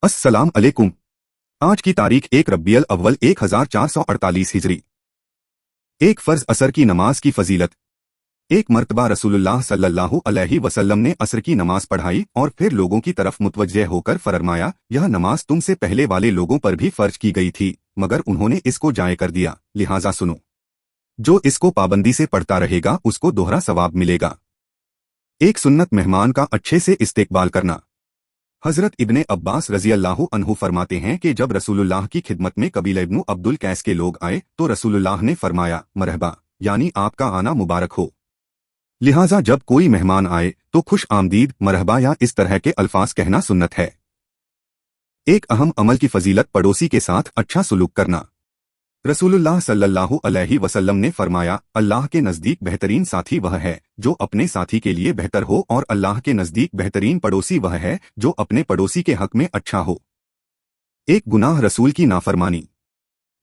अस्सलाम अलैकुम। आज की तारीख 1 रब्बियल अव्वल 1448 हिजरी। एक फर्ज असर की नमाज की फजीलत। एक मर्तबा रसूलुल्लाह सल्लल्लाहु अलैहि वसल्लम ने असर की नमाज पढ़ाई और फिर लोगों की तरफ मुतवज्जे होकर फरमाया, यह नमाज तुमसे पहले वाले लोगों पर भी फर्ज की गई थी, मगर उन्होंने इसको जाये कर दिया, लिहाजा सुनो। जो इसको पाबंदी से पढ़ता रहेगा उसको दोहरा सवाब मिलेगा। एक सुन्नत मेहमान का अच्छे से इस्तेकबाल करना। हजरत इब्ने अब्बास रजी अल्लाहु अन्हु फरमाते हैं कि जब रसूलुल्लाह की खिदमत में कबीला इब्नु अब्दुल कैस के लोग आए तो रसूलुल्लाह ने फरमाया, मरहबा, यानी आपका आना मुबारक हो। लिहाजा जब कोई मेहमान आए तो खुश आमदीद, मरहबा या इस तरह के अल्फाज कहना सुन्नत है। एक अहम अमल की फजीलत पड़ोसी के साथ अच्छा सलूक करना। रसूलुल्लाह सल्लल्लाहु अलैहि वसल्लम ने फरमाया, अल्लाह के नज़दीक बेहतरीन साथी वह है जो अपने साथी के लिए बेहतर हो, और अल्लाह के नज़दीक बेहतरीन पड़ोसी वह है जो अपने पड़ोसी के हक में अच्छा हो। एक गुनाह रसूल की नाफरमानी।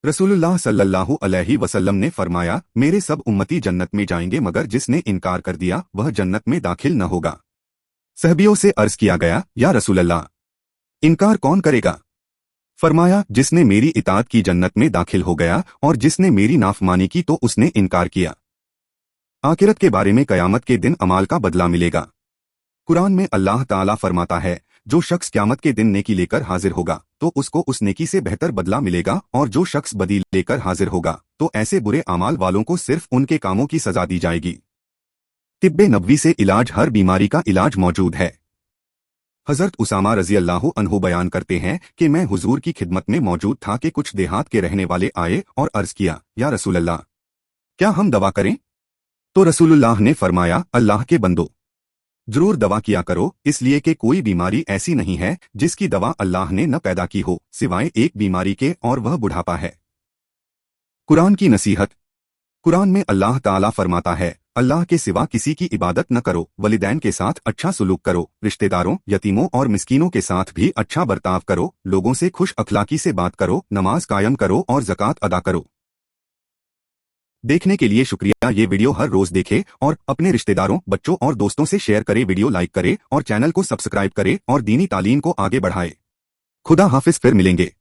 रसूलुल्लाह सल्लल्लाहु अलैहि वसल्लम ने फरमाया, मेरे सब उम्मती जन्नत में जाएंगे मगर जिसने इनकार कर दिया वह जन्नत में दाखिल न होगा। सहबियों से अर्ज किया गया, या रसूलल्लाह, इनकार कौन करेगा? फरमाया, जिसने मेरी इताअत की जन्नत में दाखिल हो गया और जिसने मेरी नाफरमानी की तो उसने इनकार किया। आखिरत के बारे में कयामत के दिन अमाल का बदला मिलेगा। कुरान में अल्लाह ताला फरमाता है, जो शख्स क्यामत के दिन नेकी लेकर हाजिर होगा तो उसको उस नेकी से बेहतर बदला मिलेगा, और जो शख्स बदी लेकर हाजिर होगा तो ऐसे बुरे अमाल वालों को सिर्फ उनके कामों की सजा दी जाएगी। तिब्बे नबवी से इलाज। हर बीमारी का इलाज मौजूद है। हजरत उसामा रजी अल्लाहु अन्हु बयान करते हैं कि मैं हुजूर की खिदमत में मौजूद था कि कुछ देहात के रहने वाले आए और अर्ज किया, या रसूलल्लाह, क्या हम दवा करें? तो रसूलुल्लाह ने फरमाया, अल्लाह के बंदो, जरूर दवा किया करो, इसलिए कि कोई बीमारी ऐसी नहीं है जिसकी दवा अल्लाह ने न पैदा की हो सिवाय एक बीमारी के, और वह बुढ़ापा है। कुरान की नसीहत। कुरान में अल्लाह ताला फरमाता है, अल्लाह के सिवा किसी की इबादत न करो, वलिदैन के साथ अच्छा सलूक करो, रिश्तेदारों, यतीमों और मिस्कीनों के साथ भी अच्छा बर्ताव करो, लोगों से खुश अखलाकी से बात करो, नमाज कायम करो और ज़कात अदा करो। देखने के लिए शुक्रिया। ये वीडियो हर रोज देखे और अपने रिश्तेदारों, बच्चों और दोस्तों से शेयर करे, वीडियो लाइक करे और चैनल को सब्सक्राइब करे और दीनी तालीम को आगे बढ़ाए। खुदा हाफिज, फिर मिलेंगे।